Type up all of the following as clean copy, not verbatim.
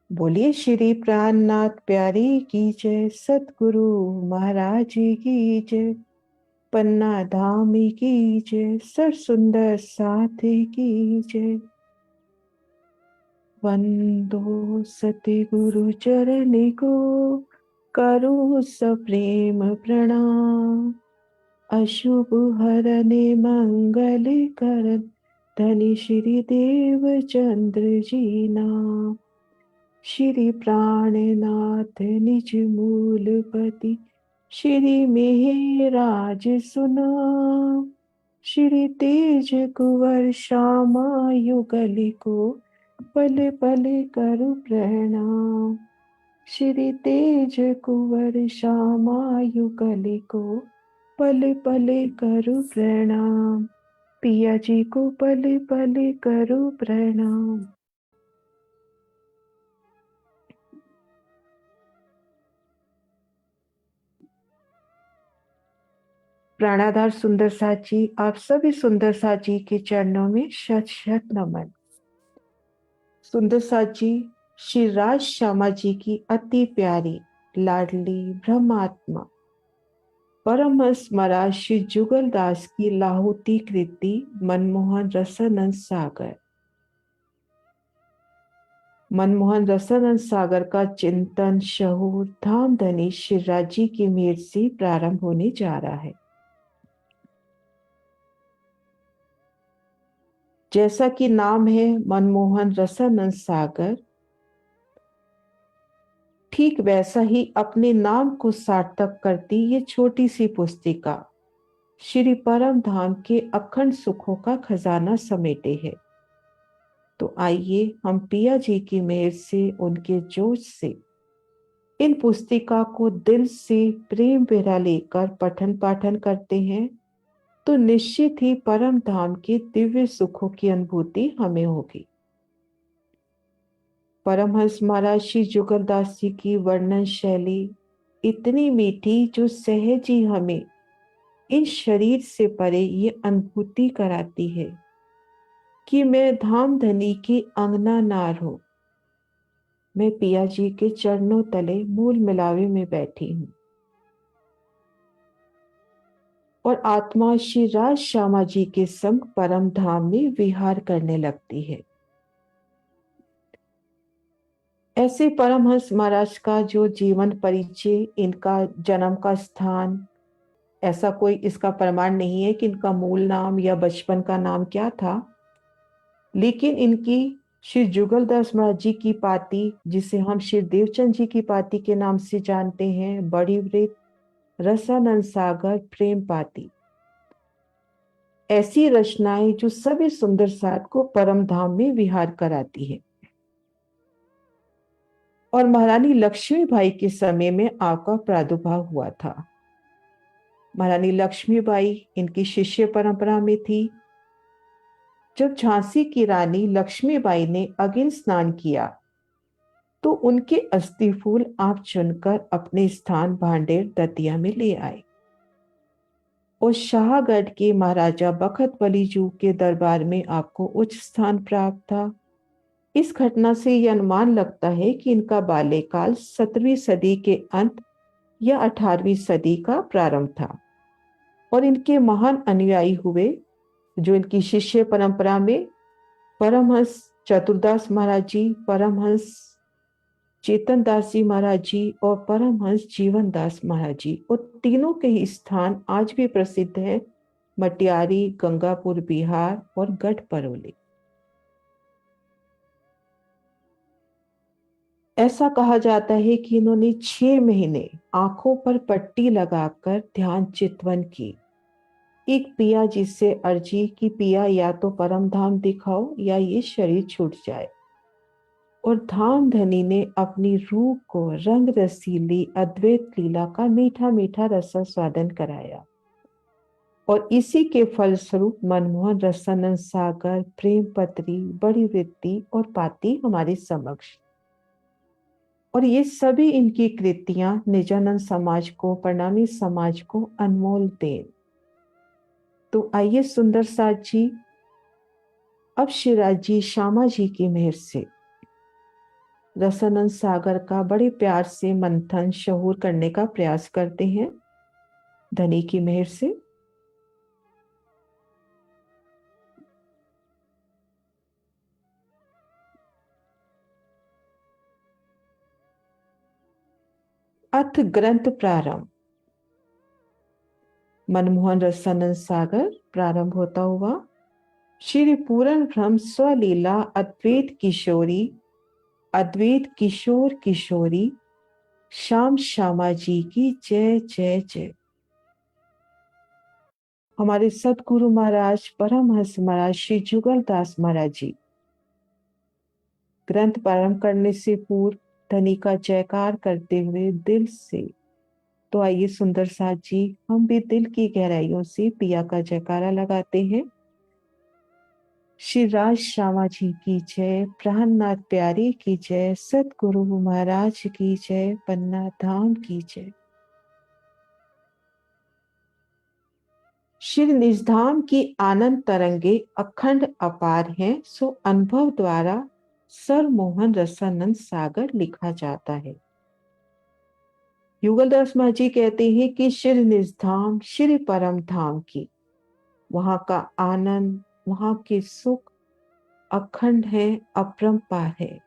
बोलिए श्री प्राणनाथ प्यारी की जय, सतगुरु महाराज जी की जय, पन्ना धामी की जय, सर सुंदर साथी की जय। वंदो सतगुरु चरण को, करो सप्रेम प्रणाम। अशुभ हरने मंगल करन, धनी श्री देव चंद्र जी नाम। श्री प्राणनाथ निज मूलपति, श्री मेहराज सुना। श्री तेज कुंवर श्यामा युगल को, पल पल करु प्रणाम। श्री तेज कुंवर श्यामा युगल को, पल पल करु प्रणाम। पिया जी को पल पल करु प्रणाम। प्राणाधार सुंदर साथ जी, आप सभी सुंदर साथ जी के चरणों में शत शत नमन। सुंदर साथ जी श्री राज श्यामा जी की अति प्यारी लाडली ब्रह्मात्मा परमहंस महाराज श्री जुगल दास की लाहुती कृति मनमोहन रसानंद सागर। मनमोहन रसानंद सागर का चिंतन शहूर धाम धनी श्री राज जी की मेहर से प्रारंभ होने जा रहा है। जैसा कि नाम है मनमोहन रसानंद सागर, ठीक वैसा ही अपने नाम को सार्थक करती ये छोटी सी पुस्तिका श्री परम धाम के अखंड सुखों का खजाना समेटे है। तो आइए हम पिया जी की मेहर से, उनके जोश से इन पुस्तिका को दिल से प्रेम बेरा लेकर पठन पाठन करते हैं, तो निश्चित ही परम धाम के दिव्य सुखों की अनुभूति हमें होगी। परमहंस महाराज श्री जुगलदास जी की वर्णन शैली इतनी मीठी, जो सहज ही हमें इन शरीर से परे ये अनुभूति कराती है कि मैं धाम धनी की अंगना नार हूं। मैं पिया जी के चरणों तले मूल मिलावे में बैठी हूं और आत्मा श्री राज श्यामा जी के संग परम धाम में विहार करने लगती है। ऐसे परमहंस महाराज का जो जीवन परिचय, इनका जन्म का स्थान, ऐसा कोई इसका प्रमाण नहीं है कि इनका मूल नाम या बचपन का नाम क्या था, लेकिन इनकी श्री जुगलदास महाराज जी की पाती, जिसे हम श्री देवचंद जी की पाती के नाम से जानते हैं, बड़ी वृत रसानंद सागर प्रेम पाती, ऐसी रचनाएं जो सभी सुंदर साथ को परम धाम में विहार कराती है। और महारानी लक्ष्मीबाई के समय में आपका प्रादुर्भाव हुआ था। महारानी लक्ष्मीबाई इनकी शिष्य परंपरा में थी। जब झांसी की रानी लक्ष्मीबाई ने अग्नि स्नान किया, तो उनके अस्थि फूल आप चुनकर अपने स्थान भांडेर दतिया में ले आए और शाहगढ़ के महाराजा बखत बली जू के दरबार में आपको उच्च स्थान प्राप्त था। इस घटना से यह अनुमान लगता है कि इनका बाल्यकाल 17वीं सदी के अंत या 18वीं सदी का प्रारंभ था और इनके महान अनुयायी हुए, जो इनकी शिष्य परंपरा में परमहंस चतुरदास महाराज जी, परमहंस चेतन दास जी महाराज जी और परमहंस जीवन दास महाराज जी। और तीनों के ही स्थान आज भी प्रसिद्ध है, मटियारी, गंगापुर बिहार और गढ़ परोली। ऐसा कहा जाता है कि इन्होंने 6 महीने आंखों पर पट्टी लगाकर ध्यान चितवन की। एक पिया जी से अर्जी कि पिया या तो परम धाम दिखाओ या ये शरीर छूट जाए। और धाम धनी ने अपनी रूह को रंग रसीली अद्वैत लीला का मीठा मीठा रसा स्वादन कराया और इसी के फलस्वरूप मनमोहन रसानंद सागर, प्रेम पत्री, बड़ी वृत्ति और पाती हमारे समक्ष। और ये सभी इनकी कृतियां निजानंद समाज को, प्रणामी समाज को अनमोल देन। तो आइए सुंदर साथ जी, अब शिवराज जी श्यामा जी की मेहर से रसानंद सागर का बड़े प्यार से मंथन शहूर करने का प्रयास करते हैं धनी की मेहर से। अथ ग्रंथ प्रारंभ। मनमोहन रसानंद सागर प्रारंभ होता हुआ। श्री पूर्ण ब्रह्म स्वलीला अद्वैत किशोरी, अद्वैत किशोर किशोरी, श्याम श्यामा जी की जय जय जय। हमारे सतगुरु महाराज परमहंस महाराज श्री जुगल दास महाराज जी ग्रंथ प्रारंभ करने से पूर्व धनी का जयकार करते हुए दिल से। तो आइए सुंदर साथ जी हम भी दिल की गहराइयों से पिया का जयकारा लगाते हैं। श्री राज श्यामा जी की जय, प्राणनाथ प्यारे की जय, सतगुरु महाराज की जय, पन्ना धाम की जय। श्री निजधाम की आनंद तरंगे अखंड अपार हैं, सो अनुभव द्वारा सरमोहन रसानंद सागर लिखा जाता है। युगलदास महाराज जी कहते हैं कि श्री निजधाम श्री परम धाम की वहां का आनंद, वहां के सुख अखंड है, अपरंपार है।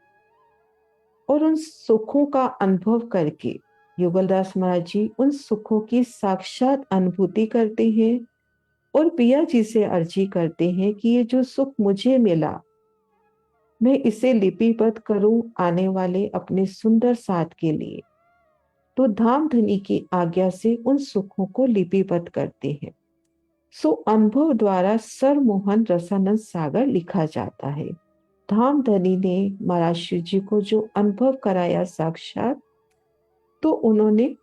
और उन सुखों का अनुभव करके युगलदास महाराज जी उन सुखों की साक्षात अनुभूति करते हैं और पिया जी से अर्जी करते हैं कि ये जो सुख मुझे मिला मैं इसे लिपिबद्ध करूं आने वाले अपने सुंदर साथ के लिए। तो धाम धनी की आज्ञा से उन सुखों को लिपिबद्ध करते हैं। सो अनुभव द्वारा सरमोहन रसानंद सागर लिखा जाता है। धाम धनी ने महाराज शिव जी को जो अनुभव कराया साक्षात, तो उन्होंने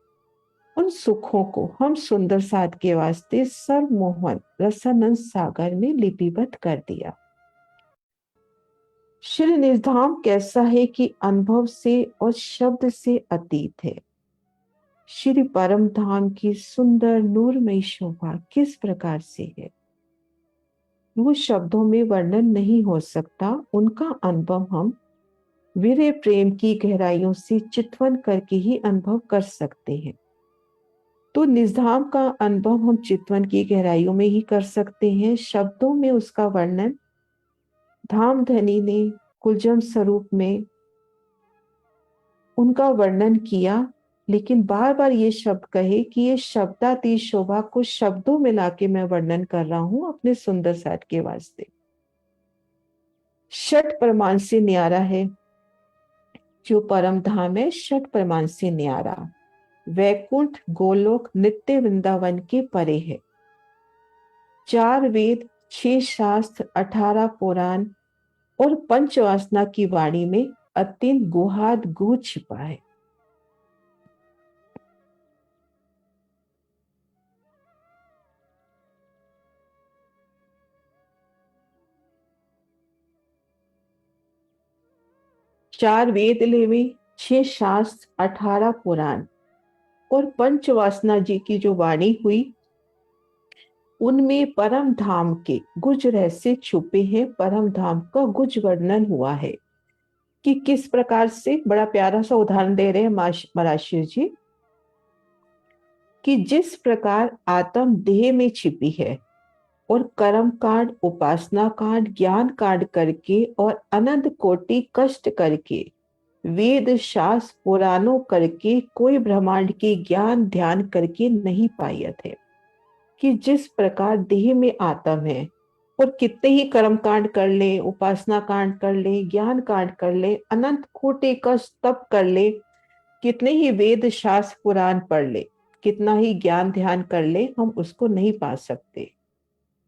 उन सुखों को हम सुंदर साथ के वास्ते सरमोहन रसानंद सागर में लिपिबद्ध कर दिया। श्री निजधाम कैसा है कि अनुभव से और शब्द से अतीत है। श्री परम धाम की सुंदर नूरमयी शोभा किस प्रकार से है वो शब्दों में वर्णन नहीं हो सकता। उनका अनुभव हम वीरे प्रेम की गहराइयों से चितवन करके ही अनुभव कर सकते हैं। तो निजधाम का अनुभव हम चितवन की गहराइयों में ही कर सकते हैं। शब्दों में उसका वर्णन धाम धनी ने कुलजम स्वरूप में उनका वर्णन किया, लेकिन बार बार ये शब्द कहे कि ये शब्दातीत शोभा को शब्दों में लाके मैं वर्णन कर रहा हूं अपने सुंदर साथ के वास्ते। षट प्रमाण से न्यारा है जो परम धाम है, षट प्रमाण से न्यारा। वैकुंठ गोलोक नित्य वृंदावन के परे है। 4 वेद 6 शास्त्र 18 पुराण और पंचवासना की वाणी में अत्यंत गुहाद गुह छिपा है। चार वेद लेवे 6 शास्त्र 18 पुराण और पंचवासना जी की जो वाणी हुई उनमें परम धाम के गुज रहस्य छुपे हैं। परम धाम का गुज वर्णन हुआ है कि किस प्रकार से। बड़ा प्यारा सा उदाहरण दे रहे हैं महाराज शिव जी कि जिस प्रकार आत्म देह में छिपी है और कर्म कांड उपासना कांड ज्ञान कांड करके और अनंत कोटि कष्ट करके वेद शास्त्र पुराणों करके कोई ब्रह्मांड के ज्ञान ध्यान करके नहीं पाए थे, कि जिस प्रकार देह में आत्म है और कितने ही कर्म कांड कर ले, उपासना कांड कर ले, ज्ञान कांड कर ले, अनंत कोटि कष्ट तप कर ले, कितने ही वेद शास्त्र पुराण पढ़ ले, कितना ही ज्ञान ध्यान कर ले, हम उसको नहीं पा सकते।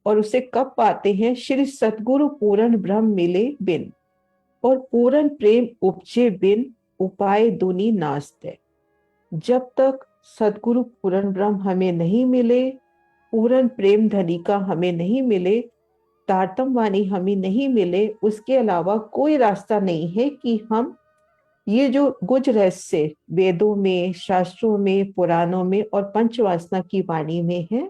और उसे कब पाते हैं? श्री सतगुरु पूर्ण ब्रह्म मिले बिन और पूर्ण प्रेम उपजे बिन उपाय दुनी नास्त है। जब तक सतगुरु पूर्ण ब्रह्म हमें नहीं मिले, पूर्ण प्रेम धनी का हमें नहीं मिले, तारतम वाणी हमें नहीं मिले, उसके अलावा कोई रास्ता नहीं है कि हम ये जो गुज रहस्य वेदों में, शास्त्रों में, पुराणों में और पंचवासना की वाणी में है,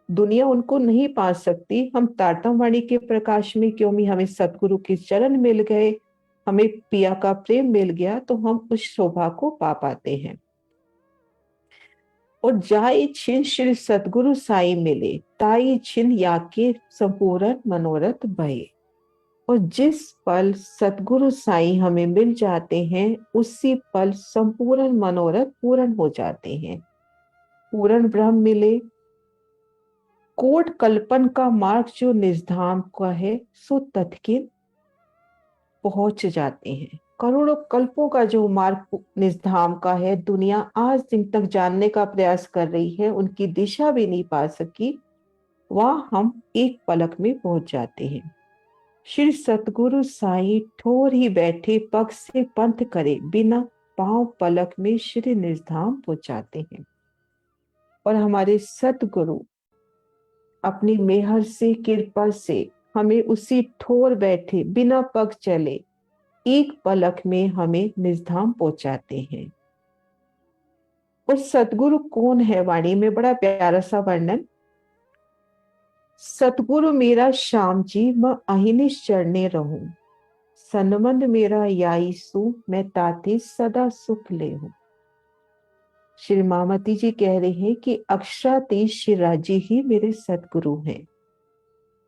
दुनिया उनको नहीं पा सकती। हम तारतम वाणी के प्रकाश में क्यों भी हमें सतगुरु के चरण मिल गए, हमें पिया का प्रेम मिल गया तो हम उस शोभा को पा पाते हैं। और जाई छिन श्री सतगुरु साई मिले, ताई छिन याके संपूर्ण मनोरथ भये। और जिस पल सतगुरु साई हमें मिल जाते हैं, उसी पल संपूर्ण मनोरथ पूर्ण हो जाते हैं। पूर्ण ब्रह्म मिले, कोट कल्पन का मार्ग जो निजधाम का है, सो तत्किन पहुंच जाते हैं। करोड़ों कल्पों का जो मार्ग निजधाम का है, दुनिया आज दिन तक जानने का प्रयास कर रही है, उनकी दिशा भी नहीं पा सकी, वहां हम एक पलक में पहुंच जाते हैं। श्री सतगुरु साईं ठोर ही बैठे पग से पंथ करे, बिना पांव पलक में श्री निजधाम पहुंचाते हैं। और हमारे सतगुरु अपनी मेहर से, कृपा से हमें उसी ठोर बैठे बिना पग चले एक पलक में हमें निजधाम पहुंचाते हैं। और सतगुरु कौन है? वाणी में बड़ा प्यारा सा वर्णन। सतगुरु मेरा श्याम जी, मैं अहिनिश चरणे रहूं, सनमंद मेरा याई सु, मैं ताते सदा सुख ले हूं। श्री मामती जी कह रहे हैं कि अक्षरातीश श्री राजी ही मेरे सतगुरु हैं।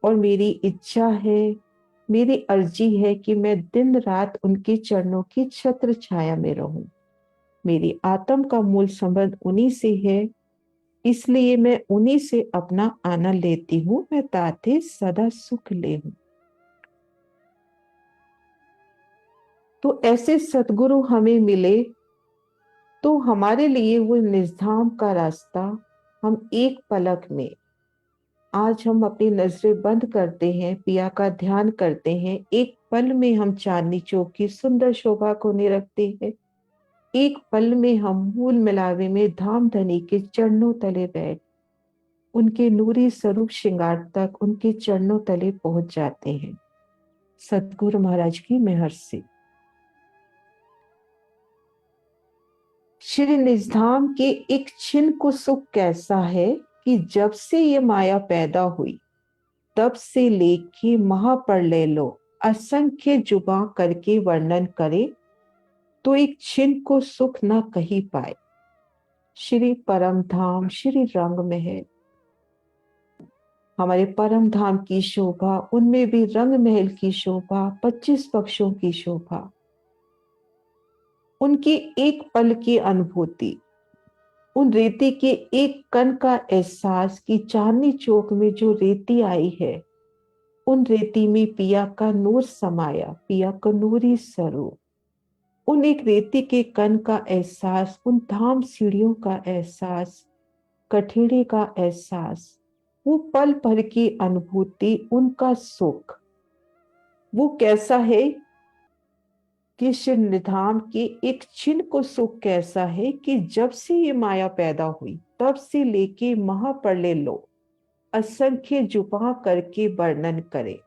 और मेरी इच्छा है, मेरी अर्जी है कि मैं दिन रात उनके चरणों की छत्र छाया में रहूं। मेरी आत्म का मूल संबंध उन्हीं से है, इसलिए मैं उन्हीं से अपना आनंद लेती हूं, मैं ताते सदा सुख ले हूं। तो ऐसे सतगुरु हमें मिले तो हमारे लिए वो निजधाम का रास्ता हम एक पलक में, आज हम अपनी नजरें बंद करते हैं, पिया का ध्यान करते हैं, एक पल में हम चांदनी चौक की सुंदर शोभा को निरखते हैं। एक पल में हम मूल मिलावे में धाम धनी के चरणों तले बैठ उनके नूरी स्वरूप श्रृंगार तक उनके चरणों तले पहुंच जाते हैं, सतगुरु महाराज की मेहर से। श्री निजधाम के एक छिन को सुख कैसा है कि जब से ये माया पैदा हुई, तब से लेके महाप्रलय लो, असंख्य जुबा करके वर्णन करे तो एक छिन को सुख न कही पाए। श्री परम धाम श्री रंग महल, हमारे परम धाम की शोभा, उनमें भी रंग महल की शोभा, 25 पक्षों की शोभा, उनकी एक पल की अनुभूति, उन रेती के एक कण का एहसास कि चांदनी चौक में जो रेती आई है, उन रेती में पिया का नूर समाया, पिया का नूरी स्वरूप, उन एक रेती के कण का एहसास, उन धाम सीढ़ियों का एहसास, कठेड़े का एहसास, वो पल भर की अनुभूति, उनका सुख, वो कैसा है कि श्री निधाम के एक छिन को सुख कैसा है कि जब से ये माया पैदा हुई, तब से लेके महाप्रलय लो, असंख्य जुबा करके वर्णन करे।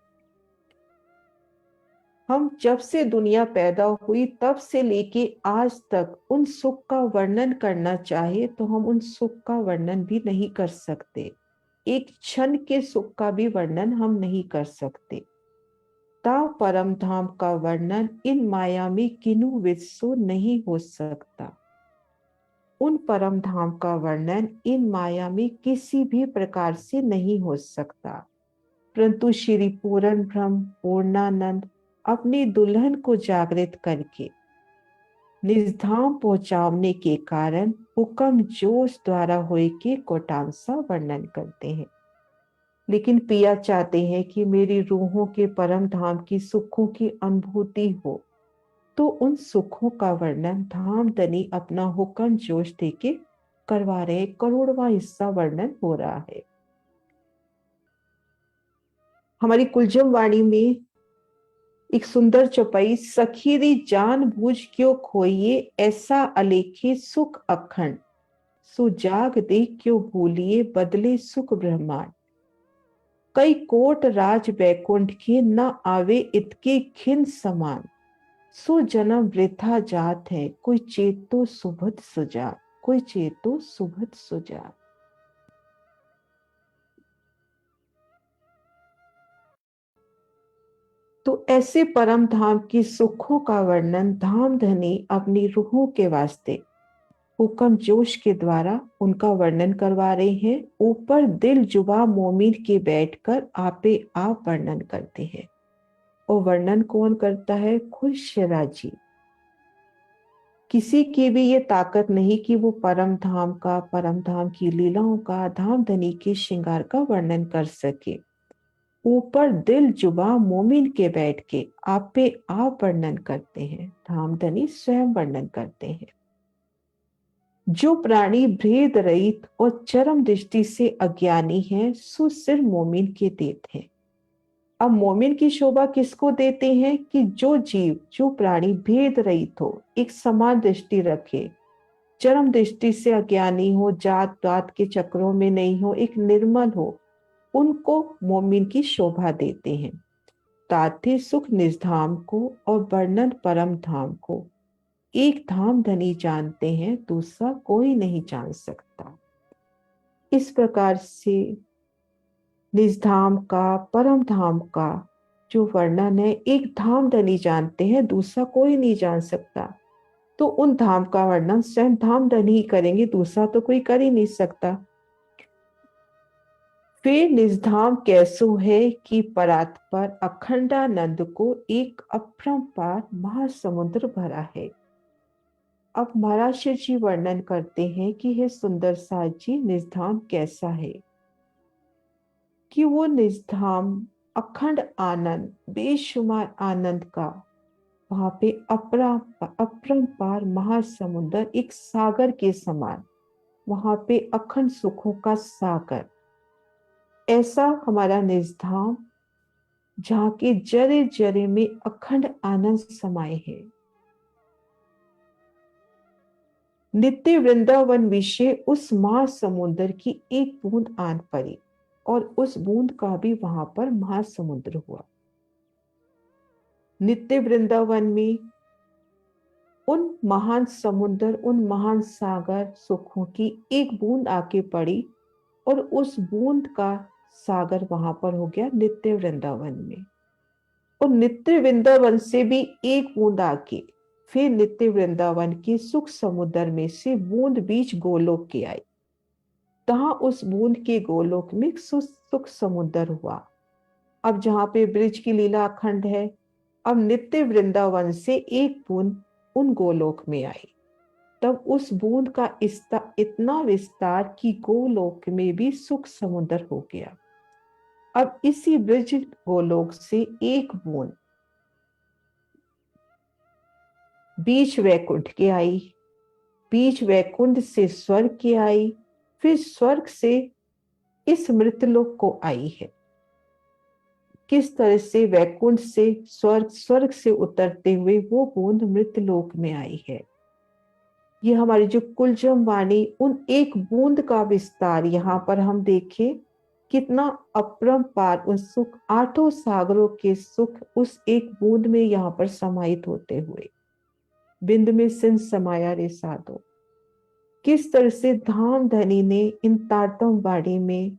हम जब से दुनिया पैदा हुई तब से लेके आज तक उन सुख का वर्णन करना चाहे तो हम उन सुख का वर्णन भी नहीं कर सकते, एक क्षण के सुख का भी वर्णन हम नहीं कर सकते। ता परम धाम का वर्णन इन माया में किन्हू विदसो नहीं हो सकता। उन परम धाम का वर्णन इन माया में किसी भी प्रकार से नहीं हो सकता। परंतु श्री पूर्ण ब्रह्म पूर्णानंद अपनी दुल्हन को जागृत करके निजधाम पहुंचाने के कारण हुक्म जोश द्वारा हुए के कोटांसा वर्णन करते हैं। लेकिन पिया चाहते हैं कि मेरी रूहों के परम धाम की सुखों की अनुभूति हो, तो उन सुखों का वर्णन धाम धनी अपना हुक्म जोश देके करवा रहे, करोड़वा हिस्सा वर्णन हो रहा है। हमारी कुलजम वाणी में एक सुंदर चौपाई, सखीरी जान बूझ क्यों खोइए, ऐसा अलेखे सुख अखंड, सुजाग दे क्यों भूलिए, बदले सुख ब्रह्मांड। कई कोट राज बैकुंठ के, न आवे इतके खिन समान, सो जन्म वृथा जात है, कोई चेतो सुभद सुजात, कोई चेतो सुभद सुजात। तो ऐसे परम धाम की सुखों का वर्णन धाम धनी अपनी रूहों के वास्ते हुक्म जोश के द्वारा उनका वर्णन करवा रहे हैं। ऊपर दिल जुबा मोमिन के बैठकर आपे आप वर्णन करते हैं। और वर्णन कौन करता है? खुद शराजी। किसी की भी ये ताकत नहीं कि वो परम धाम की लीलाओं का, धाम धनी के श्रृंगार का वर्णन कर सके। ऊपर दिल जुबा मोमिन के बैठ के आप पे आप वर्णन करते हैं, धाम धनी स्वयं वर्णन करते हैं। जो प्राणी भेद रहित और चरम दृष्टि से अज्ञानी है, सो सिर मोमिन के देते हैं। अब मोमिन की शोभा किसको देते हैं? कि जो जीव, जो प्राणी भेद रहित हो, एक समान दृष्टि रखे, चरम दृष्टि से अज्ञानी हो, जात पात के चक्रों में नहीं हो, एक निर्मल हो, उनको मोमिन की शोभा देते हैं। ताथे सुख निजधाम को और वर्णन परम धाम को। एक धाम धनी जानते हैं, दूसरा कोई नहीं जान सकता। इस प्रकार से निजधाम का, परम धाम का जो वर्णन है, एक धाम धनी जानते हैं, दूसरा कोई नहीं जान सकता। तो उन धाम का वर्णन स्वयं धाम धनी ही करेंगे, दूसरा तो कोई कर ही नहीं सकता। फिर निजधाम कैसो है कि परात्पर अखंडानंद को एक अपरंपार महासमुद्र भरा है। अब महाराज शिव जी वर्णन करते हैं कि हे सुंदर साथ जी, निजधाम कैसा है कि वो निजधाम अखंड आनंद, बेशुमार आनंद का, वहां पे अपरंपार महासमुद्र, एक सागर के समान, वहां पे अखंड सुखों का सागर, ऐसा हमारा निजधाम, जहां के जरे जरे में अखंड आनंद समाये है। नित्य वृंदावन विषय उस महासमुद्र की एक बूंद आन पड़ी और उस बूंद का भी वहां पर महासमुद्र हुआ। नित्य वृंदावन में उन महान समुद्र, उन महान सागर सुखों की एक बूंद आके पड़ी और उस बूंद का सागर वहां पर हो गया नित्य वृंदावन में। और नित्य वृंदावन से भी एक बूंद आके फिर नित्य वृंदावन के सुख समुद्र में से बूंद बीच गोलोक के आई। तहां उस बूंद के गोलोक में सुख समुद्र हुआ। अब जहां पे ब्रिज की लीला अखंड है, अब नित्य वृंदावन से एक बूंद उन गोलोक में आई। तब उस बूंद का इतना विस्तार कि गोलोक में भी सुख समुद्र हो गया। अब इसी ब्रिज गोलोक से एक बूंद बीच वैकुंठ के आई, बीच वैकुंठ से स्वर्ग की आई, फिर स्वर्ग से इस मृतलोक को आई है। किस तरह से वैकुंठ से स्वर्ग, स्वर्ग से उतरते हुए वो बूंद मृतलोक में आई है। ये हमारी जो कुलजम वाणी, उन एक बूंद का विस्तार यहाँ पर हम देखें, कितना अपरंपार उन सुख, आठों सागरों के सुख उस एक बूंद में यहाँ पर समाहित होते हुए। बिंद में सिंध समाया रे साधो। किस तरह से धाम धनी ने इन तारतम वाणी में,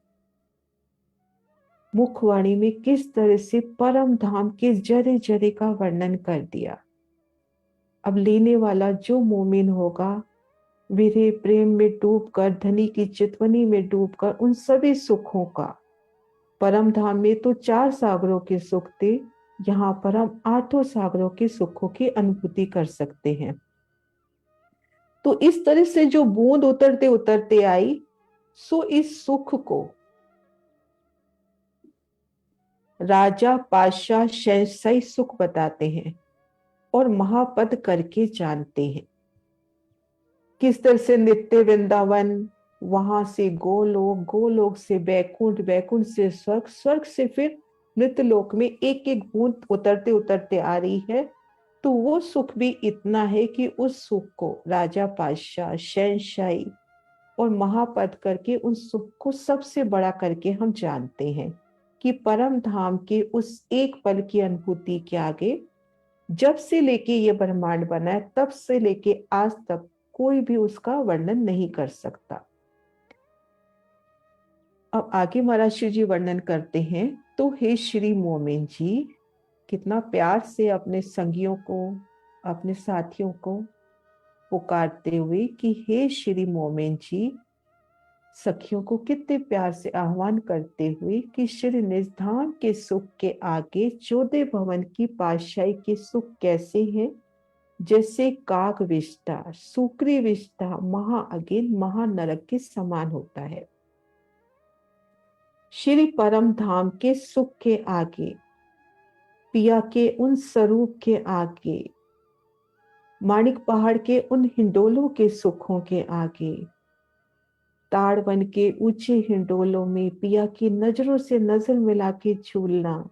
मुखवाणी में किस तरह से परम धाम के जरे जरे का वर्णन कर दिया। अब लेने वाला जो मोमिन होगा, विरह प्रेम में डूबकर, धनी की चितवनी में डूबकर उन सभी सुखों का, परम धाम में तो 4 सागरों के सुख थे, यहाँ पर हम 8 सागरों के सुखों की अनुभूति कर सकते हैं। तो इस तरह से जो बूंद उतरते उतरते आई, सो इस सुख को राजा, पातशाह, शहंशाही सुख बताते हैं और महापद करके जानते हैं। किस तरह से नित्य वृंदावन, वहां से गोलोक, गोलोक से बैकुंठ, बैकुंठ से स्वर्ग, स्वर्ग से फिर मृतलोक में एक एक बूंद उतरते उतरते आ रही है। तो वो सुख भी इतना है कि उस सुख को राजा, पातशाह, शहंशाही और महापद करके उन सुख को सबसे बड़ा करके हम जानते हैं कि परम धाम के उस एक पल की अनुभूति के आगे, जब से लेके ये ब्रह्मांड बना है तब से लेके आज तक कोई भी उसका वर्णन नहीं कर सकता। अब आगे महाराज शिव जी वर्णन करते हैं। तो हे श्री मोमिन जी, कितना प्यार से अपने संगियों को, अपने साथियों को पुकारते हुए कि हे श्री मोमेन जी, सखियों को कितने प्यार से आह्वान करते हुए कि श्री निजधाम के सुख के आगे 14 भवन की पातशाही के सुख कैसे हैं, जैसे काग विष्टा, सुक्री विष्टा, महा अगेन, महानरक के समान होता है। श्री परम धाम के सुख के आगे, पिया के उन स्वरूप के आगे, माणिक पहाड़ के उन हिंडोलों के सुखों के आगे, ताड़वन के ऊंचे हिंडोलों में पिया की नजरों से नजर मिला के झूलना,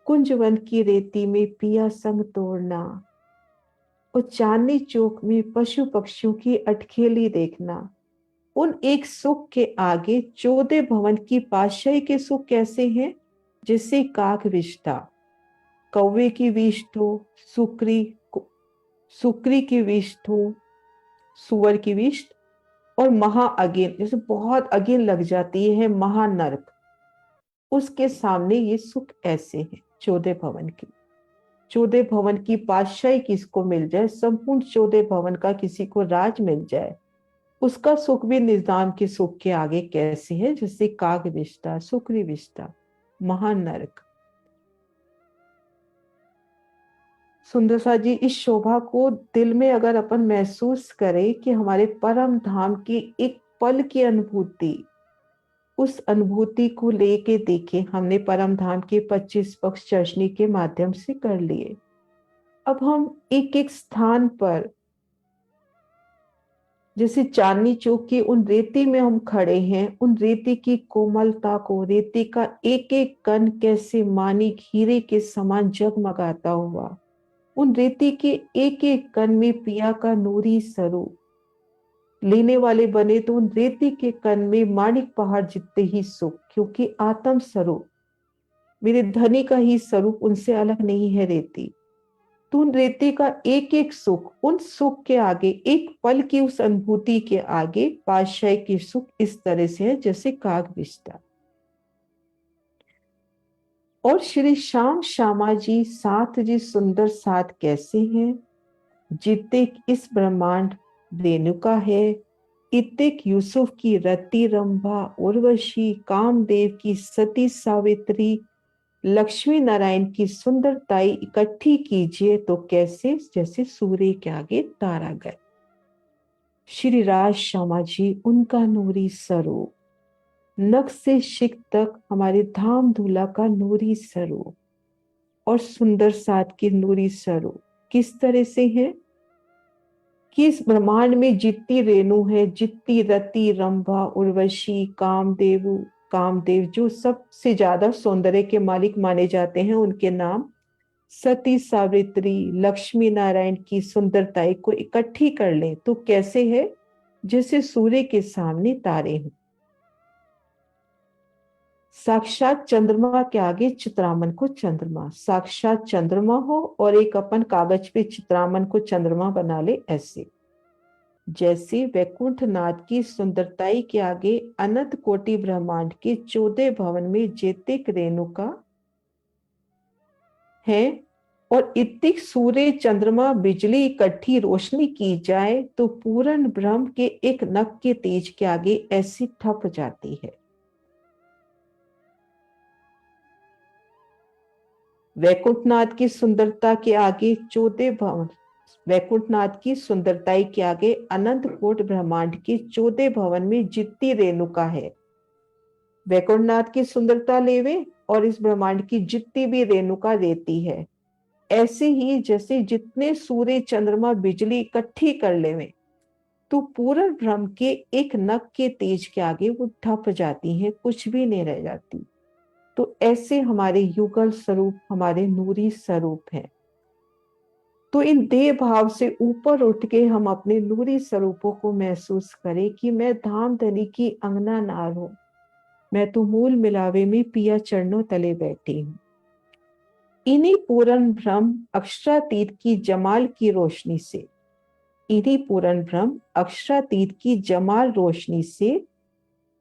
कुंजवन की रेती में पिया संग तोड़ना और चांदनी चौक में पशु पक्षियों की अटखेली देखना, उन एक सुख के आगे 14 भवन की पातशाही के सुख कैसे हैं, जैसे काक विष्टा, कौवे की विष्ट हो, सुक्री की विष्ट हो, सुअर की विष्ट, और महा अगेन, जैसे बहुत अगेन लग जाती है, महानरक, उसके सामने ये सुख ऐसे हैं। 14 भवन की, 14 भवन की पातशाही किसको मिल जाए, संपूर्ण 14 भवन का किसी को राज मिल जाए, उसका सुख भी निजाम के सुख के आगे कैसे है, जैसे काग विष्टा, सुक्री विष्टा, महानरक। सुंदर सा जी, इस शोभा को दिल में अगर अपन महसूस करें कि हमारे परम धाम की एक पल की अनुभूति, उस अनुभूति को लेके देखें, हमने परम धाम के 25 पक्ष चर्चनी के माध्यम से कर लिए। अब हम एक एक स्थान पर, जैसे चांदनी चौक की उन रेती में हम खड़े हैं, उन रेती की कोमलता को, रेती का एक एक कण कैसे मानिक हीरे के समान जगमगाता हुआ, उन रेती के एक एक कण में पिया का नूरी स्वरूप, लेने वाले बने तो उन रेती के कण में माणिक पहाड़ जितने ही सुख, क्योंकि आत्म स्वरूप, मेरे धनी का ही स्वरूप उनसे अलग नहीं है रेती। तो उन रेती का एक एक सुख, उन सुख के आगे, एक पल की उस अनुभूति के आगे पातशाही के सुख इस तरह से है जैसे काग विष्टा। और श्री श्याम श्यामा जी साथ जी सुंदर साथ कैसे हैं, जितने इस ब्रह्मांड रेणुका है, इत्तेक यूसुफ की रति रंभा, उर्वशी, कामदेव की सती सावित्री, लक्ष्मी नारायण की सुंदरताई इकट्ठी कीजिए तो कैसे, जैसे सूर्य के आगे तारा गए। श्री राज श्यामा जी, उनका नूरी स्वरूप, नख से शिख तक हमारे धाम धूला का नूरी स्वरूप, और सुंदर साथ की नूरी स्वरूप किस तरह से है कि इस ब्रह्मांड में जितनी रेणु है, जितनी रति रंभा, उर्वशी, कामदेव जो सबसे ज्यादा सौंदर्य के मालिक माने जाते हैं, उनके नाम सती सावित्री, लक्ष्मी नारायण की सुंदरताई को इकट्ठी कर ले तो कैसे है, जैसे सूर्य के सामने तारे हों। साक्षात चंद्रमा के आगे चित्रामन को चंद्रमा, साक्षात चंद्रमा हो और एक अपन कागज पे चित्रामन को चंद्रमा बना ले, ऐसे जैसे वैकुंठ नाथ की सुंदरताई के आगे अनंत कोटि ब्रह्मांड के 14 भवन में जेतिक रेणुका है, और इतनी सूर्य चंद्रमा बिजली इकट्ठी रोशनी की जाए तो पूर्ण ब्रह्म के एक नख के तेज के आगे ऐसी ठप जाती है। वैकुंठनाथ की सुंदरता के आगे 14 भवन, वैकुंठनाथ की सुंदरताई के आगे अनंत कोट ब्रह्मांड के 14 भवन में जितनी रेणुका है, वैकुंठनाथ की सुंदरता लेवे और इस ब्रह्मांड की जितनी भी रेणुका रहती है, ऐसे ही जैसे जितने सूर्य चंद्रमा बिजली इकट्ठी कर लेवे तो पूर्ण ब्रह्म के एक नख के तेज के आगे वो ठप जाती हैं, कुछ भी नहीं रह जाती। तो ऐसे हमारे युगल स्वरूप, हमारे नूरी स्वरूप हैं। तो इन देह भाव से ऊपर उठ के हम अपने नूरी स्वरूपों को महसूस करें कि मैं धाम धनी की अंगना नार हूं, मैं तो मूल मिलावे में पिया चरणों तले बैठी हूं। इन्हीं पूर्ण ब्रह्म अक्षरातीत की जमाल की रोशनी से, इन्हीं पूर्ण ब्रह्म अक्षरातीत की जमाल रोशनी से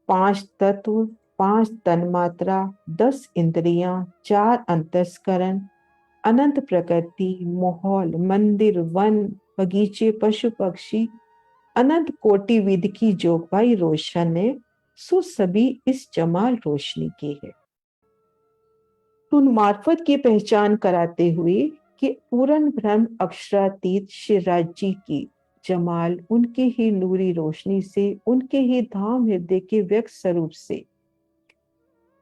5 तत्व, 5 तन्मात्रा, 10 इंद्रियां, 4 अंतस्करण, अनंत प्रकृति, माहौल, मंदिर, वन, बगीचे, पशु पक्षी, अनंत कोटि विधि की जोगबाई रोशन ने सो सभी इस जमाल रोशनी की है। उन मार्फत की पहचान कराते हुए कि पूर्ण ब्रह्म अक्षरातीत शिवराज जी की जमाल उनके ही नूरी रोशनी से, उनके ही धाम हृदय के व्यक्त स्वरूप से।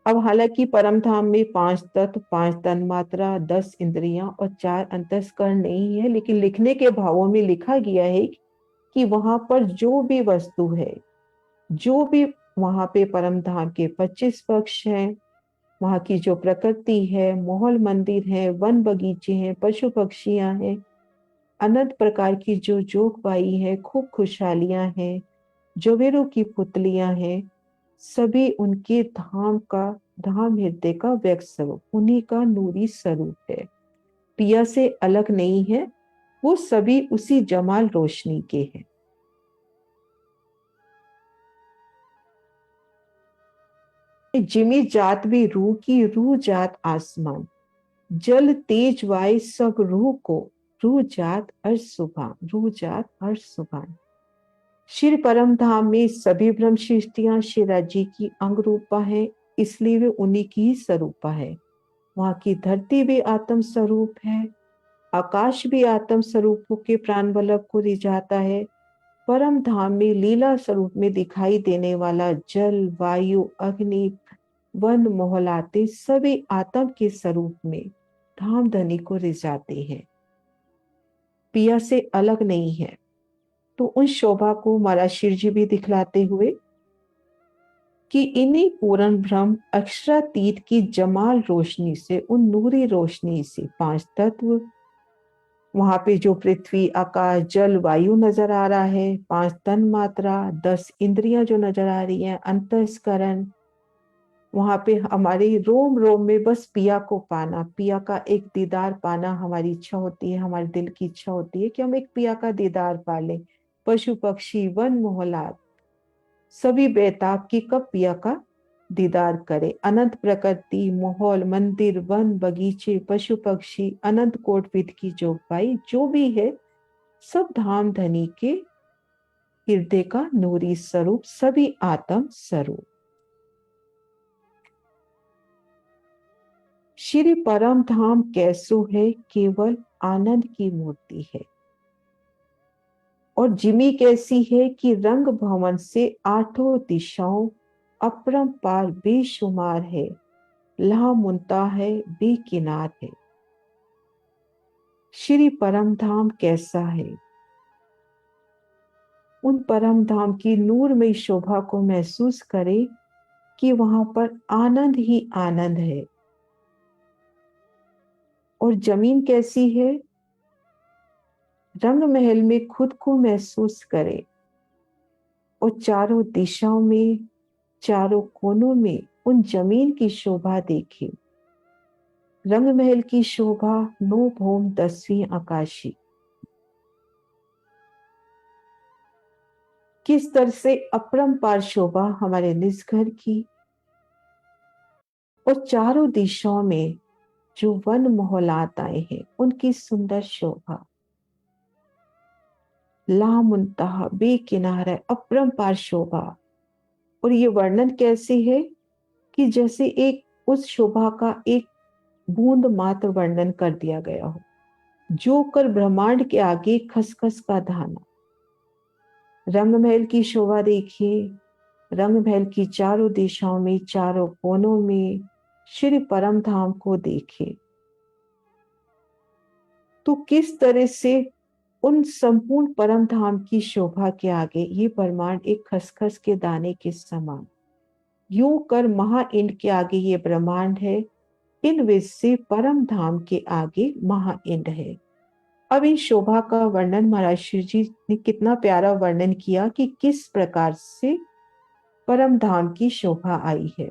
अब हालांकि परम धाम में 5 तत्व, 5 तन्मात्रा, 10 इंद्रियां और 4 अंतस्करण नहीं है, लेकिन लिखने के भावों में लिखा गया है कि वहां पर जो भी वस्तु है, जो भी वहां पे परम धाम के 25 पक्ष हैं, वहां की जो प्रकृति है, महल मंदिर है, वन बगीचे हैं, पशु पक्षियां हैं, अनंत प्रकार की जो जोगबाई है, खूब खुशहालियां हैं, जवेरों की पुतलियां हैं, सभी उनके धाम हृदय का व्यक्त स्वरूप, उन्हीं का नूरी स्वरूप है। पिया से अलग नहीं है, वो सभी उसी जमाल रोशनी के हैं। जिमी जात भी रूह की, रूह जात आसमान, जल तेज वाय सब रूह को, रूह जात अर्श सुभान, रूह जात अर्श सुभान। श्री परम धाम में सभी ब्रह्म सृष्टियां श्री राजी की अंग रूपा है, इसलिए वे उन्हीं की ही स्वरूपा है। वहां की धरती भी आत्म स्वरूप है, आकाश भी आत्म स्वरूपों के प्राण वल्लभ को रिझाता है। परम धाम में लीला स्वरूप में दिखाई देने वाला जल, वायु, अग्नि, वन, मोहलाते सभी आत्म के स्वरूप में धाम धनी को रिझाते हैं, पिया से अलग नहीं है। तो उन शोभा को महाराज शिव जी भी दिखलाते हुए कि इन्हीं पूर्ण ब्रह्म अक्षरातीत की जमाल रोशनी से, उन नूरी रोशनी से 5 तत्व, वहां पे जो पृथ्वी, आकाश, जल, वायु नजर आ रहा है, 5 तन मात्रा, 10 इंद्रियां जो नजर आ रही हैं, अंतस्करण, वहां पे हमारी रोम रोम में बस पिया को पाना, पिया का एक दीदार पाना हमारी इच्छा होती है, हमारे दिल की इच्छा होती है कि हम एक पिया का दीदार पा लें। पशु पक्षी, वन, मोहलात सभी बेताब की कब पिया का दीदार करे। अनंत प्रकृति, माहौल, मंदिर, वन, बगीचे, पशु पक्षी, अनंत कोट विद की जोगबाई जो भी है, सब धाम धनी के हृदय का नूरी स्वरूप, सभी आत्म स्वरूप। श्री परम धाम कैसो है, केवल आनंद की मूर्ति है। और जिमी कैसी है कि रंग भवन से 8 दिशाओं अपरंपार बेशुमार है, ला मुंता है, बेकिनार है। श्री परम धाम कैसा है? उन परम धाम की नूरमयी शोभा को महसूस करें कि वहां पर आनंद ही आनंद है। और जमीन कैसी है? रंग महल में खुद को महसूस करें और चारों दिशाओं में, चारों कोनों में उन जमीन की शोभा देखें। रंग महल की शोभा 9 भौम 10वीं आकाशी, किस तरह से अपरंपार शोभा हमारे निज घर की। और चारों दिशाओं में जो वन मोहलात आए हैं, उनकी सुंदर शोभा, लामुंतहा, बेकिनारा, अपरंपार शोभा। और ये वर्णन कैसे है कि जैसे एक उस शोभा का एक बूंद मात्र वर्णन कर दिया गया हो, जो कर ब्रह्मांड के आगे खसखस का दाना। रंग महल की शोभा देखिए, रंग महल की चारों दिशाओं में, चारों कोनों में श्री परम धाम को देखिए, तो किस तरह से उन संपूर्ण परम धाम की शोभा के आगे ये ब्रह्मांड एक खसखस के दाने के समान। यूं कर महाइंड के आगे ये ब्रह्मांड है, इन विध से परम धाम के आगे महाइंड है। अब इन शोभा का वर्णन महाराज शिव जी ने कितना प्यारा वर्णन किया कि किस प्रकार से परम धाम की शोभा आई है।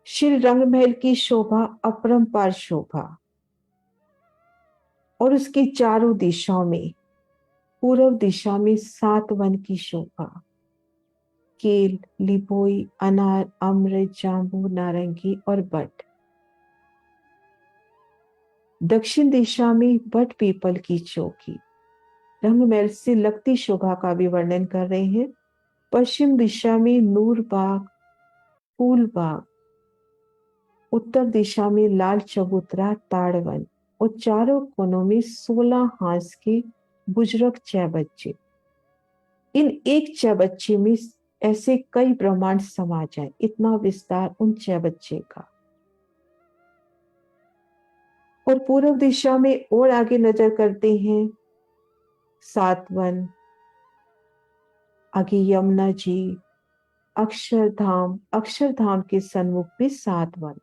श्री रंग महल की शोभा अपरंपार शोभा, और उसकी चारों दिशाओं में, पूर्व दिशा में 7 वन की शोभा, केल, लिबोई, अनार, अमृत, जांबू, नारंगी और बट। दक्षिण दिशा में बट पीपल की चौकी रंगमहल से लगती शोभा का भी वर्णन कर रहे हैं। पश्चिम दिशा में नूर बाग, फूल बाग। उत्तर दिशा में लाल चबूतरा, ताड़वन और चारों कोनों में 16 हांस के बुजुर्ग चौबच्चे। इन एक चौबच्चे में ऐसे कई ब्रह्मांड समा जाए, इतना विस्तार उन चौबच्चे का। और पूर्व दिशा में और आगे नजर करते हैं, सातवन, आगे यमुना जी, अक्षरधाम, अक्षरधाम के सन्मुख भी सातवन।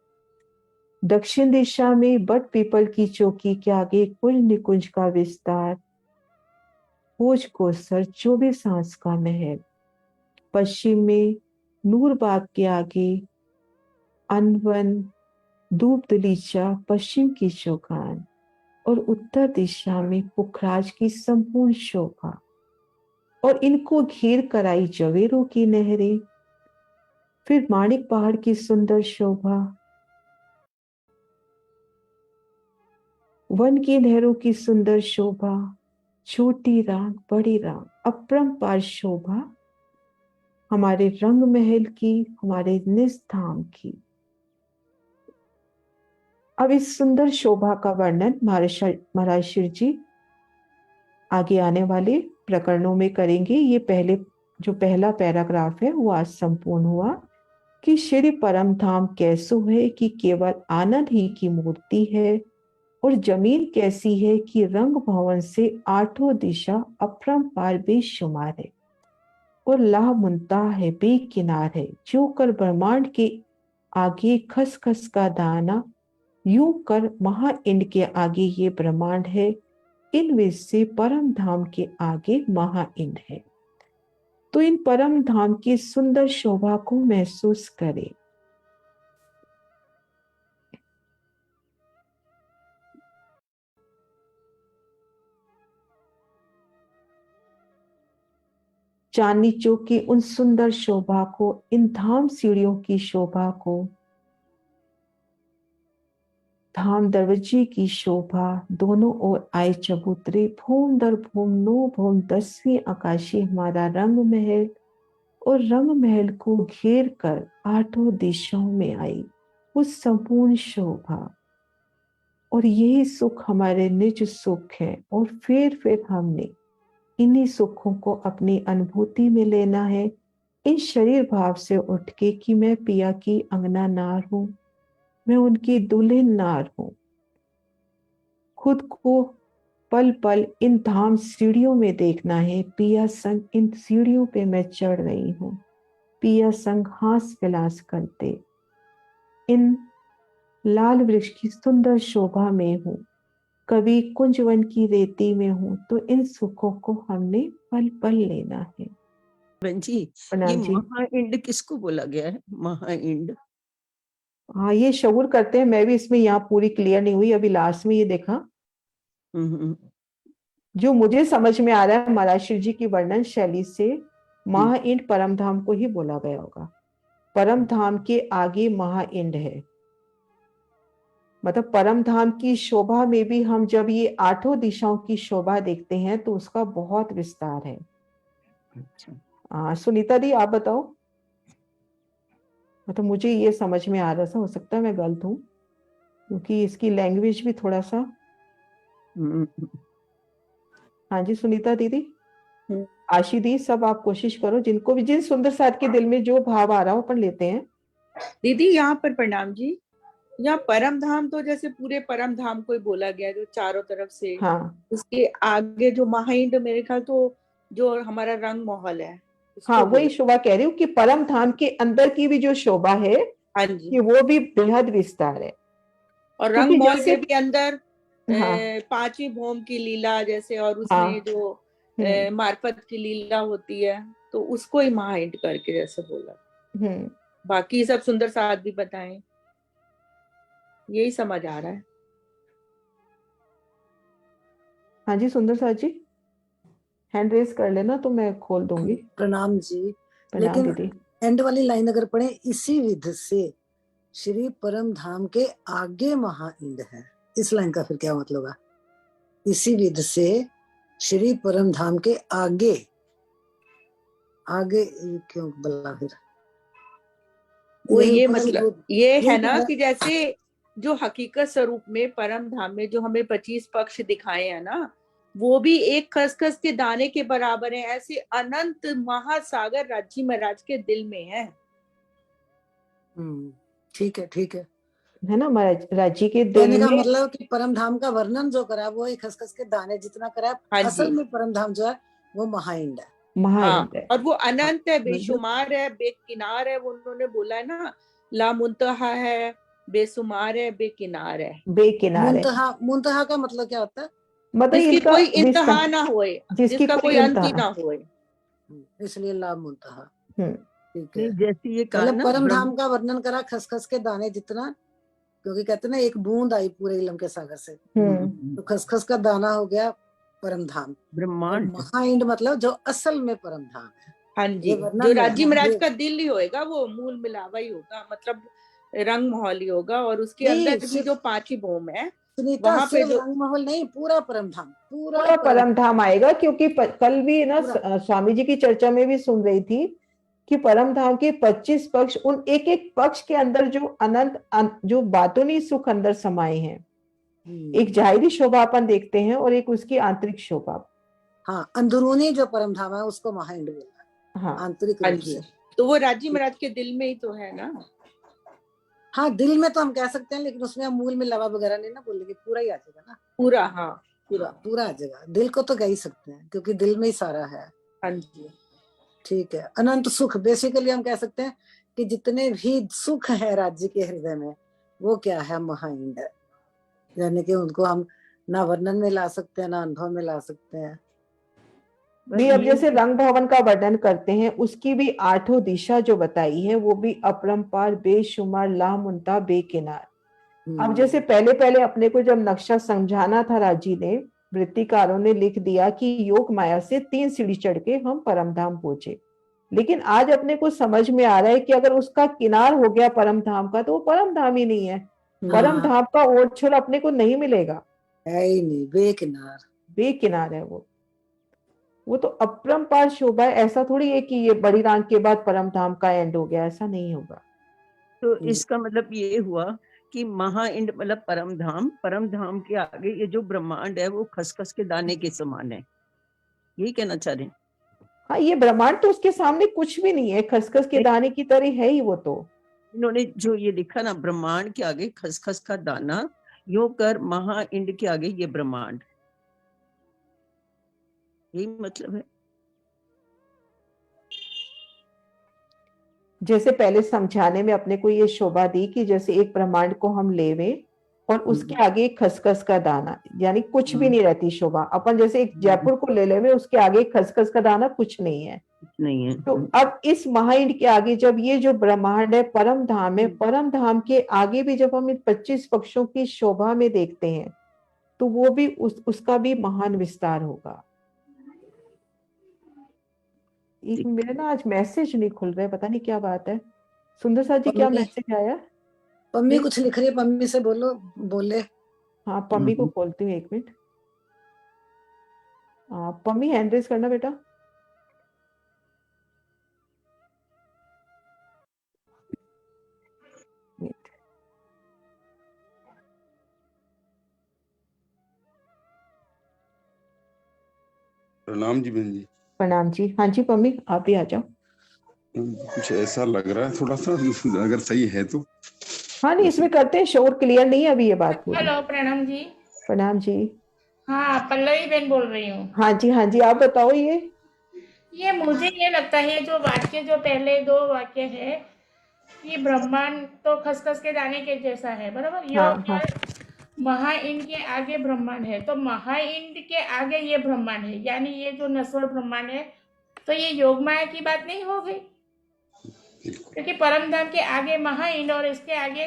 दक्षिण दिशा में बट पीपल की चौकी के आगे कुंज निकुंज का विस्तार, भोज कोसर 24 हांस का महल। पश्चिम में नूरबाग के आगे अनवन, धूप दलीचा, पश्चिम की चौगान। और उत्तर दिशा में पुखराज की संपूर्ण शोभा और इनको घेर कर आई जवेरों की नहरें। फिर माणिक पहाड़ की सुंदर शोभा, वन की नहरों की सुंदर शोभा, छोटी राग, बड़ी राग, अपरंपार शोभा हमारे रंग महल की, हमारे निज धाम की। अब इस सुंदर शोभा का वर्णन महाराज शिव जी आगे आने वाले प्रकरणों में करेंगे। ये जो पहला पैराग्राफ है वो आज संपूर्ण हुआ कि श्री परम धाम कैसो है कि केवल आनंद ही की मूर्ति है, और जमीन कैसी है कि रंग भवन से आठों दिशा अपरंपार बेशुमार है, और लाह मुनताह है, बेकिनार है। जो कर ब्रह्मांड के आगे खसखस का दाना, यूं कर महाइंड के आगे ये ब्रह्मांड है। इन विष से परम धाम के आगे महाइंड है। तो इन परम धाम की सुंदर शोभा को महसूस करें। चांदनी चौक की उन सुंदर शोभा को, इन धाम सीढ़ियों की शोभा को, धाम दरवाजे की शोभा, दोनों ओर आए चबूतरे, भूम दर भूम, नो भूम, 10वीं आकाशी हमारा रंग महल, और रंग महल को घेर कर आठों दिशाओं में आई उस संपूर्ण शोभा। और यही सुख हमारे निज सुख है, और फिर हमने इन्हीं सुखों को अपनी अनुभूति में लेना है, इन शरीर भाव से उठ के कि मैं पिया की अंगना नार हूं, मैं उनकी दुल्हन नार हूं। खुद को पल पल इन धाम सीढ़ियों में देखना है। पिया संग इन सीढ़ियों पे मैं चढ़ रही हूं, पिया संग हास विलास करते इन लाल वृक्ष की सुंदर शोभा में हूं, कभी कुंजवन की रेती में हूं। तो इन सुखों को हमने पल पल लेना है। बहन जी, ये महाइंड किसको बोला गया है? महाइंड, हाँ, ये शऊर करते हैं। मैं भी इसमें यहाँ पूरी क्लियर नहीं हुई, अभी लास्ट में ये देखा। जो मुझे समझ में आ रहा है महाराज शिव जी की वर्णन शैली से, महाइंड परम धाम को ही बोला गया होगा। परम धाम के आगे महाइंड है। मतलब परम धाम की शोभा में भी हम जब ये आठों दिशाओं की शोभा देखते हैं तो उसका बहुत विस्तार है। सुनीता दी, आप बताओ। मतलब मुझे ये समझ में आ रहा था, हो सकता है मैं गलत हूं, क्योंकि इसकी लैंग्वेज भी थोड़ा सा। हाँ जी सुनीता दीदी, आशी दी, सब आप कोशिश करो, जिनको भी, जिन सुंदर साथ के दिल में जो भाव आ रहा हो अपन लेते हैं। दीदी यहाँ पर प्रणाम जी। यहाँ परम धाम तो जैसे पूरे परम धाम को ही बोला गया जो चारों तरफ से। हाँ, उसके आगे जो महाइंड, मेरे ख्याल तो जो हमारा रंग महल है, हाँ, वही शोभा कह रही हूँ कि परम धाम के अंदर की भी जो शोभा है, हाँ जी, कि वो भी बेहद विस्तार है। और रंग महल जैसे के भी अंदर हाँ, पांचवी भौम की लीला जैसे, और उसमें हाँ, जो मार्फत की लीला होती है, तो उसको ही महाइंड करके जैसे बोला। बाकी सब सुंदर साथ भी बताएं, यही समझ आ रहा है। हाँ जी सुंदर साथ जी, हैंड रेस कर लेना तो मैं खोल दूंगी। प्रणाम जी। प्रणाम लेकिन दीदी। एंड वाली लाइन अगर पढ़े, इसी विध से श्री परम धाम के आगे महाइंद है, इस लाइन का फिर क्या मतलब है? इसी विध से श्री परम धाम के आगे, आगे क्यों बोला फिर? वो यही ये ऊपर मतलब ये है ना यही कि जैसे जो हकीकत स्वरूप में परम धाम में जो हमें 25 पक्ष दिखाए हैं ना, वो भी एक खसखस के दाने के बराबर है। ऐसे अनंत महासागर राज्य महाराज के दिल में है। ठीक है, ठीक है ना महाराज, राज्य के दिल कहने का में। मतलब कि परम धाम का वर्णन जो करा वो एक खसखस के दाने जितना करा। हाँ असल जी, में परम धाम जो है वो महाइंद है। हाँ, महाइंद है। और वो अनंत है, बेशुमार है, बेकिनार है। वो उन्होंने बोला है ना, ला मुंतहा है, बेशुमार है, बेकिनार है। बेकिनार है, मुंतहा, मुंतहा का मतलब क्या होता है? मतलब जिसकी इनका कोई विस्तार, इंतहा ना होए, जिसकी जिसका कोई अंत ही इंतहा। ना होए। इसलिए ला मुंतहा। हम्म, ठीक नहीं, है, जैसे ये कहा मतलब ना परम ब्रह्म, धाम का वर्णन करा खसखस के दाने जितना, क्योंकि कहते हैं ना एक बूंद आई पूरे इलम के सागर से, तो खसखस का दाना हो गया परम धाम। और ब्रह्मांड। महाइंड मतलब जो असल में परम धाम है। हाँ ये जी, वर्णन जो है, राज्य हाँ, महाराज ये का दिल ही होएगा, वो मूल मिलावा ही होगा, मतलब रंग माहौल ही होगा। और उसके नहीं, अंदर भी सिर्फ जो 5 ही भूम है, सुनीता, वहां पे सिर्फ जो रंग महल नहीं, पूरा परम धाम, पूरा पूरा परम परम धाम आएगा। क्योंकि कल भी ना पूरा। स्वामी जी की चर्चा में भी सुन रही थी कि परम धाम के 25 पक्ष, उन एक एक पक्ष के अंदर जो जो बातोनी सुख अंदर समाये हैं। एक जाहिरी शोभा अपन देखते हैं और एक उसकी आंतरिक शोभा। हाँ, अंदरूनी जो परम धाम है उसको महाइंड बोलता है। हाँ, आंतरिक हाँ रूप जी, से तो वो राज्य महाराज के दिल में ही तो है ना। हाँ, दिल में तो हम कह सकते हैं, लेकिन उसमें हम मूल में लवा वगैरह नहीं ना बोलेंगे, पूरा ही आ जाएगा ना। पूरा, हाँ, पूरा पूरा आ जाएगा। दिल को तो कह ही सकते हैं क्योंकि दिल में ही सारा है। हाँ जी, ठीक है, अनंत सुख बेसिकली हम कह सकते हैं कि जितने भी सुख है राज्य के हृदय में, वो क्या है? महाइंद है। यानी कि उनको हम ना वर्णन में ला सकते हैं, ना अनुभव में ला सकते हैं। भी अब जैसे रंग भवन का वर्णन करते हैं, उसकी भी 8 दिशा जो बताई है, वो भी अपरंपार, बेशुमार, लामुंता, बेकिनार। अब जैसे पहले पहले अपने को जब नक्शा समझाना था, राजी ने, वृत्तिकारों ने लिख दिया कि योग माया से 3 सीढ़ी चढ़ के हम परम धाम पहुंचे। लेकिन आज अपने को समझ में आ रहा है कि अगर उसका किनार हो गया परम धाम का, तो वो परम धाम ही नहीं है। परम धाम का ओर छोर अपने को नहीं मिलेगा, है ही नहीं, बेकिनार, बेकिनार है वो तो अपरंपार शोभा है। ऐसा थोड़ी है कि ये बड़ी रात के बाद परम धाम का एंड हो गया, ऐसा नहीं होगा। तो इसका मतलब ये हुआ कि महाइंड मतलब परम धाम, परम धाम के आगे ये जो ब्रह्मांड है वो खसखस के दाने के समान है, यही कहना चाह रहे हैं? हाँ, ये ब्रह्मांड तो उसके सामने कुछ भी नहीं है, खसखस के दाने की तरह है ही वो तो। इन्होंने जो ये लिखा ना, ब्रह्मांड के आगे खसखस का दाना, यो कर महाइंड के आगे ये ब्रह्मांड, यही मतलब है। जैसे पहले समझाने में अपने को ये शोभा दी कि जैसे एक ब्रह्मांड को हम लेवे और उसके आगे एक खसखस का दाना, यानी कुछ भी नहीं रहती शोभा। अपन जैसे एक जयपुर को ले लेवे, उसके आगे एक खसखस का दाना कुछ नहीं है, नहीं है। तो अब इस महाइंड के आगे जब ये जो ब्रह्मांड है परम धाम है, परम धाम के आगे भी जब हम इन 25 पक्षों की शोभा में देखते हैं, तो वो भी उसका भी महान विस्तार होगा। एक मेरे ना आज मैसेज नहीं खुल रहे, पता नहीं क्या बात है। सुंदर साथ जी, क्या मैसेज आया? पम्मी कुछ लिख रही है, पम्मी से बोलो, बोले। हाँ, पम्मी को खोलती हूँ, 1 मिनट। पम्मी हैंड रेज करना बेटा। प्रणाम जी बहन जी। प्रणाम जी। हाँ जी पम्मी, आप भी आ जाओ। कुछ ऐसा लग रहा है थोड़ा सा, अगर सही है तो। हाँ नहीं, इसमें करते हैं, शोर क्लियर नहीं है अभी ये बात पूरी। हेलो, प्रणाम जी। प्रणाम जी। हाँ, पल्लवी बेन बोल रही हूँ। हाँ जी, हाँ जी, आप बताओ। ये मुझे ये लगता है, जो वाक्य, जो पहले 2 वाक्य है, ये ब्रह्मांड तो खसखस के दाने के जैसा है, बराबर। हाँ। महाइंड के आगे ब्रह्मांड है, तो महाइंड के आगे ये ब्रह्मांड है, यानी ये जो नश्वर ब्रह्मांड है, तो ये योग माया की बात नहीं हो गई, क्योंकि परम धाम के आगे महाइंड और इसके आगे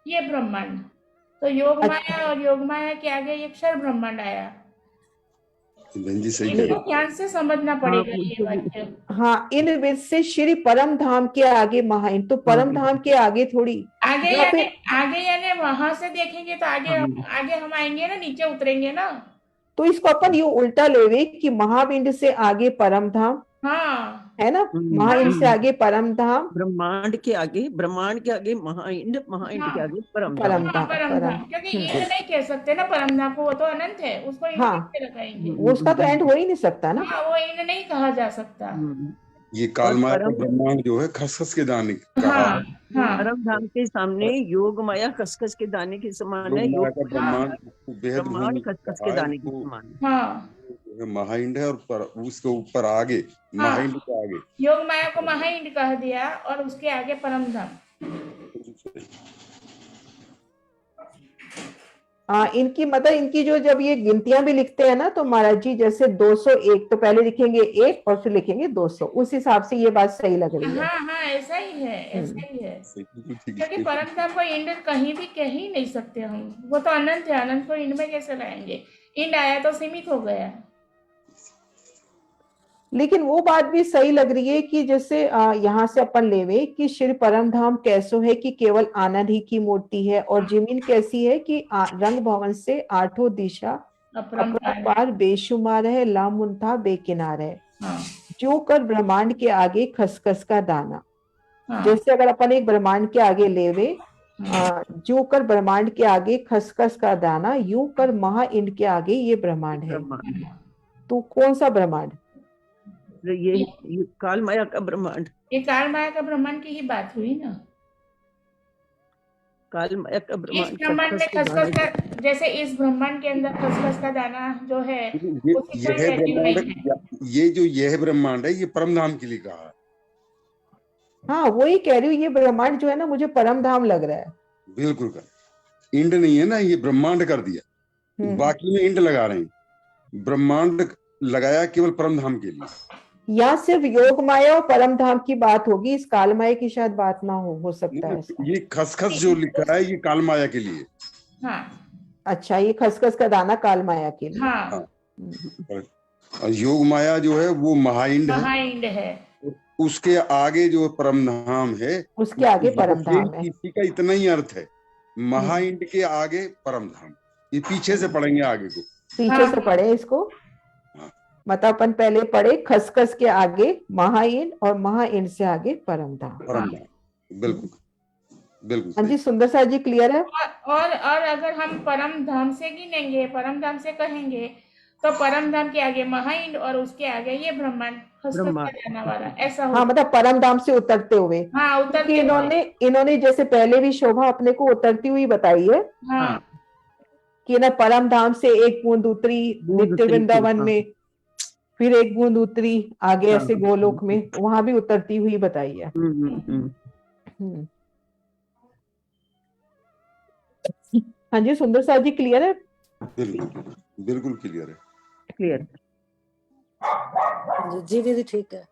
ये ब्रह्मांड, तो योग माया और योग माया के आगे ये क्षर ब्रह्मांड आया। बहन जी सही कह इसको रहे ध्यान से समझना हाँ पड़ेगा ये मुझे भी वाक्य। हाँ, इन विद से श्री परम धाम के आगे महाइंड, तो परम धाम के आगे थोड़ी, आगे या यानी फिर आगे यानी वहां से देखेंगे तो आगे हाँ आगे हम आएंगे ना, नीचे उतरेंगे ना। तो इसको अपन ये उल्टा लेवे कि महाविंड से आगे परम धाम, हाँ है ना, महाइंड से आगे परम धाम, ब्रह्मांड के आगे महाइंड, महाइंड के हाँ आगे परम परम धाम। धाम, परम परम। धाम, क्योंकि इंड नहीं कह सकते ना परम धाम को, वो तो अनंत है, उसको इंड हाँ, कैसे लगाएंगे। वो उसका तो एंड हो ही नहीं सकता ना। हाँ, वो इंड नहीं कहा जा सकता। ये काल माया का परम ब्रह्मांड जो है खसखस के दाने कहा हाँ है। हाँ परम धाम के सामने योग माया खसखस के दाने के समान है। योग माया योग का ब्रह्मांड बेहद ब्रह्मांड भूमि खसखस कहा के है, दाने के वो समान है। हाँ जो है महाइंड है, और उसके ऊपर आगे हाँ, महाइंड के आगे योग माया को महाइंड कह दिया और उसके आगे परम धाम। इनकी मतलब इनकी जो जब ये गिनतियां भी लिखते हैं ना, तो महाराज जी जैसे 201 तो पहले लिखेंगे 1 और फिर लिखेंगे 200, उस हिसाब से ये बात सही लग रही है। हाँ हाँ, ऐसा ही है, ऐसा ही है। बिल्कुल ठीक क्योंकि है। परम धाम को इंड कहीं भी कह ही नहीं सकते हम, वो तो अनंत है, अनंत को इंड में कैसे लाएंगे। इंड आया तो सीमित हो गया। लेकिन वो बात भी सही लग रही है कि जैसे यहाँ से अपन लेवे कि श्री परम धाम कैसो है कि केवल आनंद ही की मूर्ति है, और जमीन कैसी है कि रंग भवन से आठों दिशा अपरंपार बेशुमार है, लामुनता बेकिनार है, हाँ जो कर ब्रह्मांड के आगे खसखस का दाना। हाँ जैसे अगर अपन एक ब्रह्मांड के आगे लेवे, जो कर ब्रह्मांड के आगे खसखस का दाना, यूं कर महाइंड के आगे ये ब्रह्मांड है। ब्रह्मांड तो कौन सा ब्रह्मांड? ये काल माया का ब्रह्मांड, ये काल माया का ब्रह्मांड की ही बात हुई ना। काल माया का इस ब्रह्मांड ब्रह्मांड में खसखस का, जैसे इस ब्रह्मांड के अंदर खसखस का दाना जो है उसकी कोई यह वैल्यू नहीं है। ब्रह्मांड, ये जो यह ब्रह्मांड है ये परम धाम के लिए कहा है। हाँ, वही कह रही हूँ, ये ब्रह्मांड जो है ना मुझे परम धाम लग रहा है। बिल्कुल कर इंड नहीं है ना, ये ब्रह्मांड कर दिया, बाकी में इंड लगा रहे हैं, ब्रह्मांड लगाया केवल परम धाम के लिए। या सिर्फ योग माया और परम धाम की बात होगी, इस काल माया की शायद बात ना हो सकता है ऐसा। ये खसखस जो लिखा है ये काल माया के लिए। हाँ अच्छा, ये खसखस का दाना काल माया के लिए। हाँ, और योग माया जो है वो महाइंड है, महाइंड है। उसके आगे जो परम धाम है उसके आगे परम धाम है। इसी का इतना ही अर्थ है, महाइंड के आगे परम धाम। ये पीछे से पढ़ेंगे आगे को, पीछे से पढ़े इसको, मतलब अपन पहले पढ़े खसखस के आगे महाइंड और महाइंड से आगे परम धाम। परम धाम, बिल्कुल बिल्कुल। हाँ जी, सुंदर सा जी क्लियर है। और अगर हम परम धाम से गिनेंगे, परम धाम से कहेंगे, तो परम धाम के आगे महाइंड और उसके आगे ये ब्रह्मांड खसखस का दाना वाला, ऐसा हाँ, मतलब परम धाम से उतरते हुए। हाँ, उतरते इन्होंने जैसे पहले भी शोभा अपने को उतरती हुई बताई है, हाँ कि ना परम धाम से एक बूंद उतरी नित्य वृंदावन में, फिर एक बूंद उतरी आगे ऐसे गोलोक में, वहां भी उतरती हुई बताई है। हाँ जी, सुंदर सा जी क्लियर है। बिल्कुल बिल्कुल क्लियर है। क्लियर जी दीदी ठीक है।